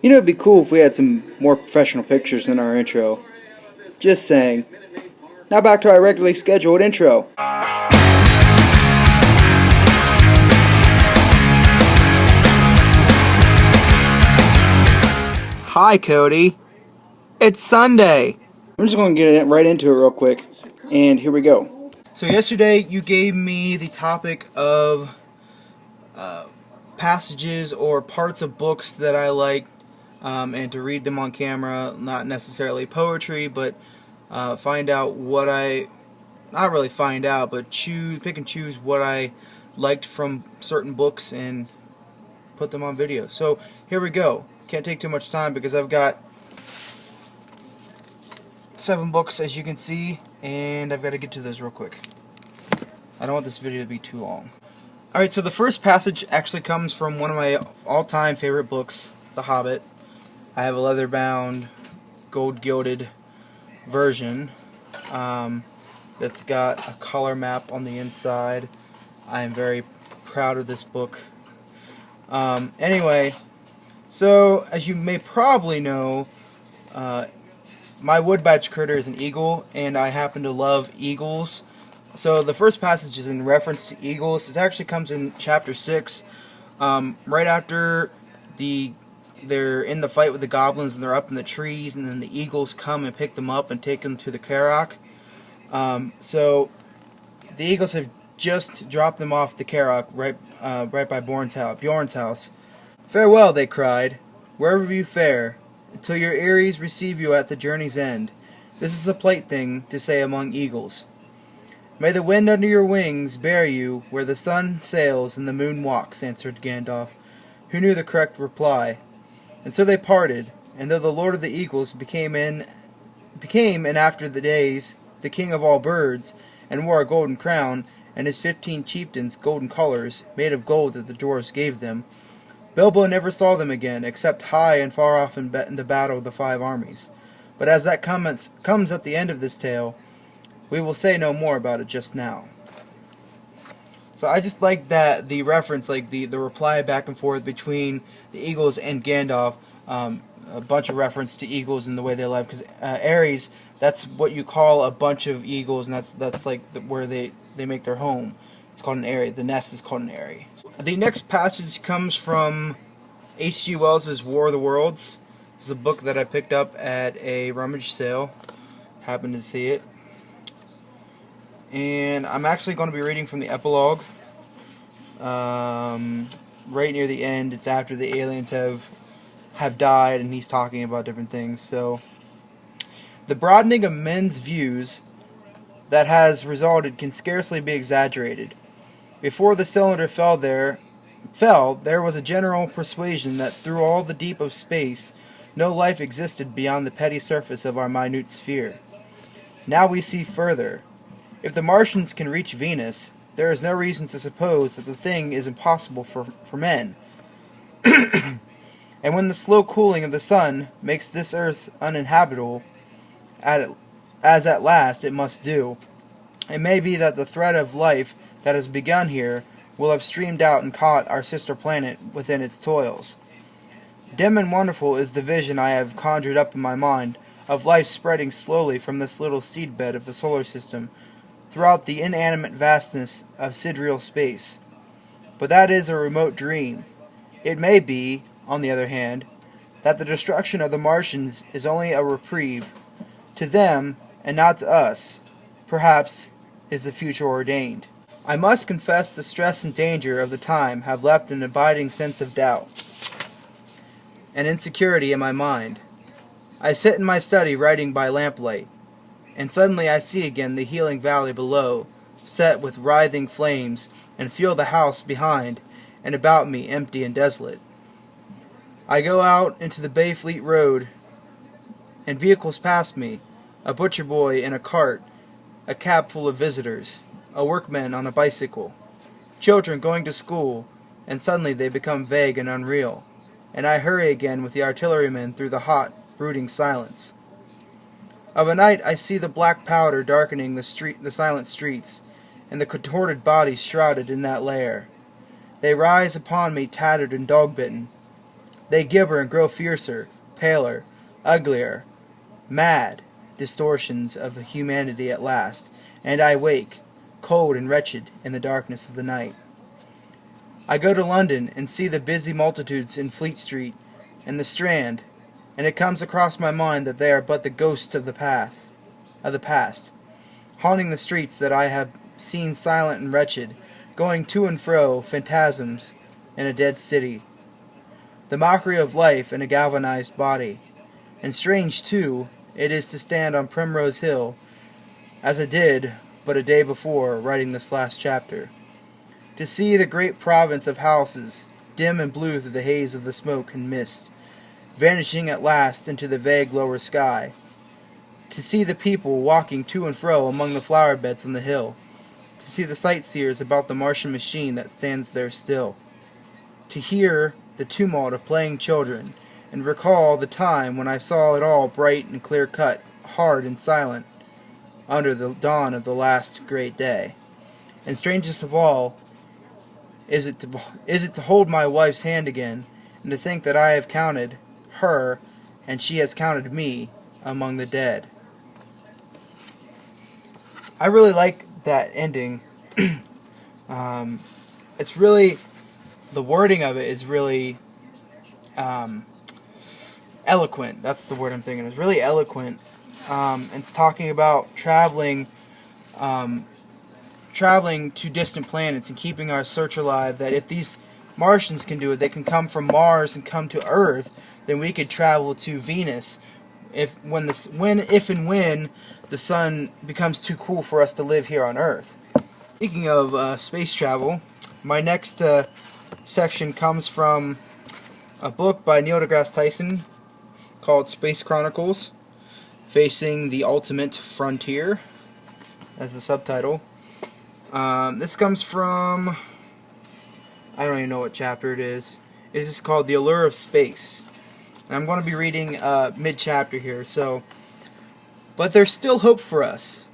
You know, it'd be cool if we had some more professional pictures in our intro. Just saying. Now back to our regularly scheduled intro. Hi, Cody. It's Sunday. I'm just going to get right into it real quick. And here we go. So yesterday you gave me the topic of passages or parts of books that I liked, and to read them on camera. Not necessarily poetry, but find out what I, not really find out, but pick and choose what I liked from certain books and put them on video. So here we go. Can't take too much time because I've got 7 books, as you can see, and I've got to get to those real quick. I don't want this video to be too long. Alright, so the first passage actually comes from one of my all-time favorite books, The Hobbit. I have a leather-bound, gold-gilded version that's got a color map on the inside. I am very proud of this book. Anyway, so as you may probably know, my woodbatch critter is an eagle, and I happen to love eagles. So the first passage is in reference to eagles. It actually comes in chapter 6, right after they're in the fight with the goblins and they're up in the trees, and then the eagles come and pick them up and take them to the Carrock. So the eagles have just dropped them off the Carrock right by Bjorn's house. "Farewell," they cried, "wherever you fare, until your eyries receive you at the journey's end. This is a plaything to say among eagles. May the wind under your wings bear you where the sun sails and the moon walks," answered Gandalf, who knew the correct reply. And so they parted, and though the Lord of the Eagles became in after the days the king of all birds, and wore a golden crown, and his 15 chieftains golden collars, made of gold that the dwarves gave them, Bilbo never saw them again, except high and far off in the battle of the 5 armies. But as that comes at the end of this tale, we will say no more about it just now. So I just like that, the reference, like the reply back and forth between the eagles and Gandalf, a bunch of reference to eagles and the way they live, because Ares, that's what you call a bunch of eagles, and that's like where they make their home. It's called an eyrie. The nest is called an eyrie. The next passage comes from H.G. Wells' War of the Worlds. This is a book that I picked up at a rummage sale. Happened to see it. And I'm actually going to be reading from the epilogue. Right near the end, it's after the aliens have died, and he's talking about different things. So, the broadening of men's views that has resulted can scarcely be exaggerated. Before the cylinder fell, there was a general persuasion that through all the deep of space, no life existed beyond the petty surface of our minute sphere. Now we see further. If the Martians can reach Venus, there is no reason to suppose that the thing is impossible for men. And when the slow cooling of the sun makes this earth uninhabitable, as at last it must do, it may be that the thread of life that has begun here will have streamed out and caught our sister planet within its toils. Dim and wonderful is the vision I have conjured up in my mind of life spreading slowly from this little seedbed of the solar system throughout the inanimate vastness of sidereal space. But that is a remote dream. It may be, on the other hand, that the destruction of the Martians is only a reprieve. To them, and not to us, perhaps, is the future ordained. I must confess the stress and danger of the time have left an abiding sense of doubt and insecurity in my mind. I sit in my study writing by lamplight, and suddenly I see again the healing valley below, set with writhing flames, and feel the house behind and about me empty and desolate. I go out into the Bayfleet Road, and vehicles pass me, a butcher boy in a cart, a cab full of visitors, a workman on a bicycle, children going to school, and suddenly they become vague and unreal, and I hurry again with the artillerymen through the hot, brooding silence. Of a night I see the black powder darkening the silent streets, and the contorted bodies shrouded in that lair. They rise upon me tattered and dog-bitten. They gibber and grow fiercer, paler, uglier, mad distortions of humanity at last, and I wake, cold and wretched, in the darkness of the night. I go to London and see the busy multitudes in Fleet Street and the Strand, and it comes across my mind that they are but the ghosts of the past, haunting the streets that I have seen silent and wretched, going to and fro, phantasms in a dead city. The mockery of life in a galvanized body. And strange, too, it is to stand on Primrose Hill, as I did but a day before, writing this last chapter. To see the great province of houses, dim and blue through the haze of the smoke and mist, vanishing at last into the vague lower sky. To see the people walking to and fro among the flower beds on the hill. To see the sightseers about the Martian machine that stands there still. To hear the tumult of playing children, and recall the time when I saw it all bright and clear-cut, hard and silent, under the dawn of the last great day. And strangest of all, is it to hold my wife's hand again, and to think that I have counted her, and she has counted me, among the dead. I really like that ending. It's really, the wording of it is really eloquent. That's the word I'm thinking. It's really eloquent. It's talking about traveling to distant planets and keeping our search alive. That if these Martians can do it, they can come from Mars and come to Earth. Then we could travel to Venus. If and when the sun becomes too cool for us to live here on Earth. Speaking of space travel, my next section comes from a book by Neil deGrasse Tyson called Space Chronicles, Facing the Ultimate Frontier, as the subtitle. This comes from, I don't even know what chapter it is. It's just called The Allure of Space. And I'm going to be reading mid-chapter here, but there's still hope for us.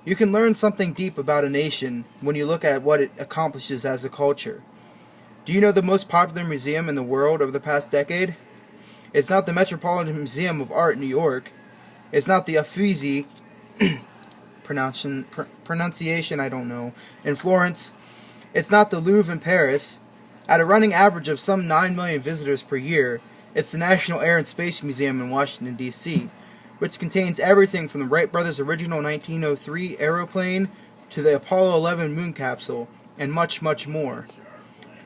You can learn something deep about a nation when you look at what it accomplishes as a culture. Do you know the most popular museum in the world over the past decade? It's not the Metropolitan Museum of Art in New York. It's not the Uffizi pronunciation, I don't know, in Florence. It's not the Louvre in Paris. At a running average of some 9 million visitors per year, it's the National Air and Space Museum in Washington, D.C., which contains everything from the Wright brothers' original 1903 aeroplane to the Apollo 11 moon capsule, and much, much more.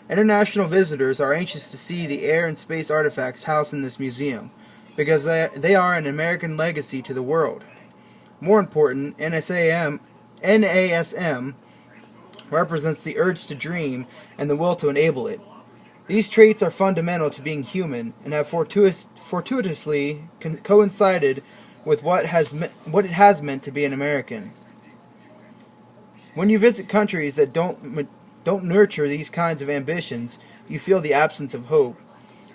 International visitors are anxious to see the air and space artifacts housed in this museum, because they are an American legacy to the world. More important, NASM represents the urge to dream and the will to enable it. These traits are fundamental to being human and have fortuitously coincided with what it has meant to be an American. When you visit countries that don't nurture these kinds of ambitions, you feel the absence of hope.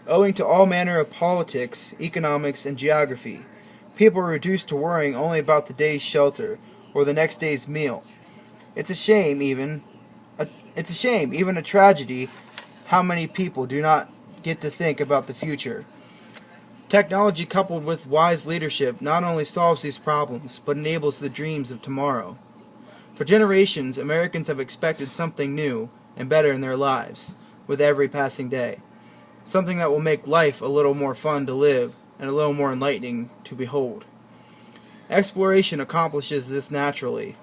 Owing to all manner of politics, economics, and geography, people are reduced to worrying only about the day's shelter or the next day's meal. It's a shame, even a tragedy, how many people do not get to think about the future. Technology coupled with wise leadership not only solves these problems, but enables the dreams of tomorrow. For generations, Americans have expected something new and better in their lives with every passing day. Something that will make life a little more fun to live and a little more enlightening to behold. Exploration accomplishes this naturally.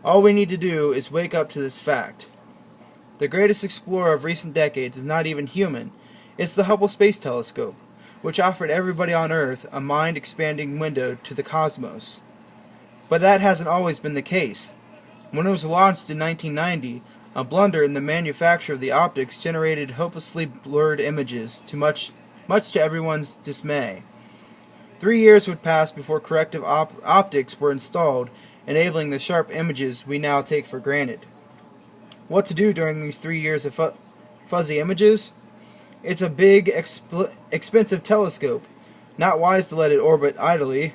All we need to do is wake up to this fact. The greatest explorer of recent decades is not even human. It's the Hubble Space Telescope, which offered everybody on Earth a mind-expanding window to the cosmos. But that hasn't always been the case. When it was launched in 1990, a blunder in the manufacture of the optics generated hopelessly blurred images, much to everyone's dismay. 3 years would pass before corrective optics were installed, enabling the sharp images we now take for granted. What to do during these 3 years of fuzzy images? It's a big, expensive telescope. Not wise to let it orbit idly.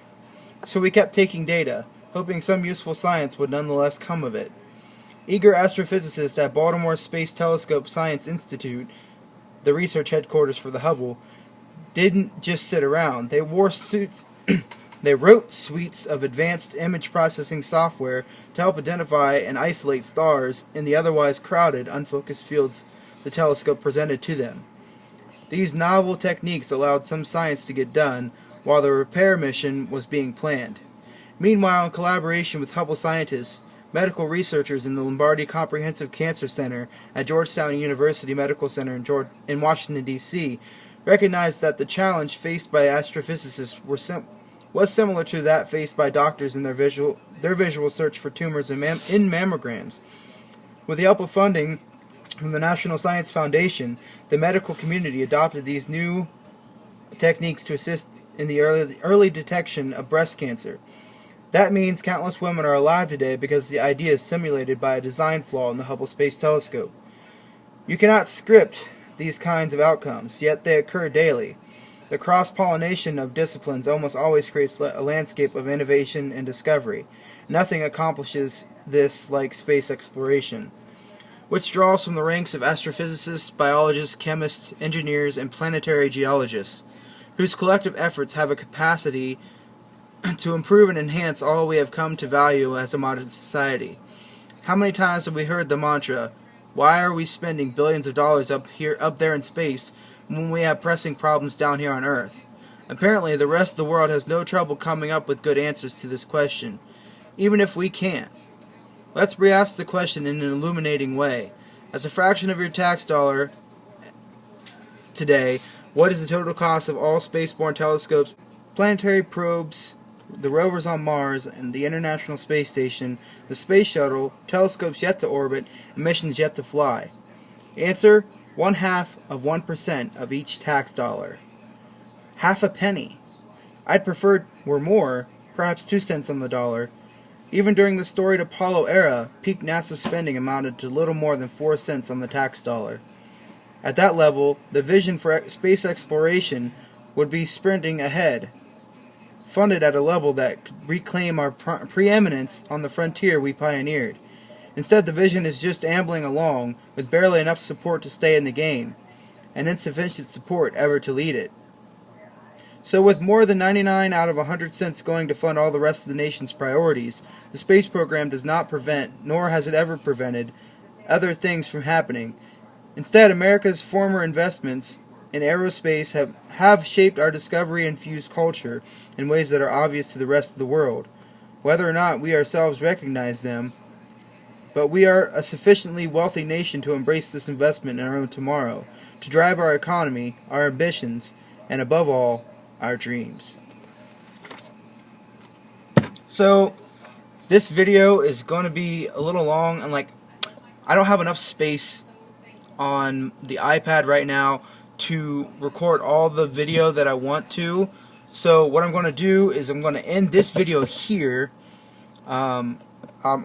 So we kept taking data, hoping some useful science would nonetheless come of it. Eager astrophysicists at Baltimore Space Telescope Science Institute, the research headquarters for the Hubble, didn't just sit around. They wore suits. They wrote suites of advanced image processing software to help identify and isolate stars in the otherwise crowded, unfocused fields the telescope presented to them. These novel techniques allowed some science to get done while the repair mission was being planned. Meanwhile, in collaboration with Hubble scientists, medical researchers in the Lombardi Comprehensive Cancer Center at Georgetown University Medical Center in Washington, D.C., recognized that the challenge faced by astrophysicists was similar to that faced by doctors in their visual search for tumors in mammograms. With the help of funding from the National Science Foundation, the medical community adopted these new techniques to assist in the early detection of breast cancer. That means countless women are alive today because the idea is simulated by a design flaw in the Hubble Space Telescope. You cannot script these kinds of outcomes, yet they occur daily. The cross-pollination of disciplines almost always creates a landscape of innovation and discovery. Nothing accomplishes this like space exploration, which draws from the ranks of astrophysicists, biologists, chemists, engineers, and planetary geologists, whose collective efforts have a capacity to improve and enhance all we have come to value as a modern society. How many times have we heard the mantra, "Why are we spending billions of dollars up there in space when we have pressing problems down here on Earth?" Apparently, the rest of the world has no trouble coming up with good answers to this question, even if we can't. Let's re-ask the question in an illuminating way. As a fraction of your tax dollar today, what is the total cost of all spaceborne telescopes, planetary probes, the rovers on Mars and the International Space Station, the Space Shuttle, telescopes yet to orbit, and missions yet to fly? Answer: 0.5% of each tax dollar. Half a penny. I'd prefer were more, perhaps 2 cents on the dollar. Even during the storied Apollo era, peak NASA spending amounted to little more than 4 cents on the tax dollar. At that level, the vision for space exploration would be sprinting ahead, funded at a level that could reclaim our preeminence on the frontier we pioneered. Instead, the vision is just ambling along, with barely enough support to stay in the game, and insufficient support ever to lead it. So with more than 99 out of 100 cents going to fund all the rest of the nation's priorities, the space program does not prevent, nor has it ever prevented, other things from happening. Instead, America's former investments in aerospace have shaped our discovery-infused culture in ways that are obvious to the rest of the world, whether or not we ourselves recognize them. But we are a sufficiently wealthy nation to embrace this investment in our own tomorrow, to drive our economy, our ambitions, and above all, our dreams. So, this video is going to be a little long, and I don't have enough space on the iPad right now to record all the video that I want to. So what I'm going to do is I'm going to end this video here. I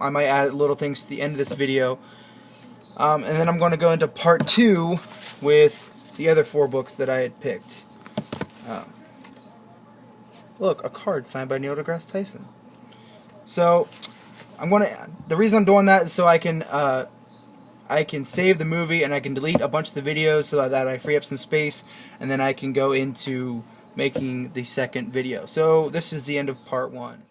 might add little things to the end of this video, and then I'm going to go into part 2 with the other 4 books that I had picked. Look, a card signed by Neil deGrasse Tyson. So the reason I'm doing that is so I can save the movie and I can delete a bunch of the videos so that I free up some space, and then I can go into making the second video. So this is the end of part 1.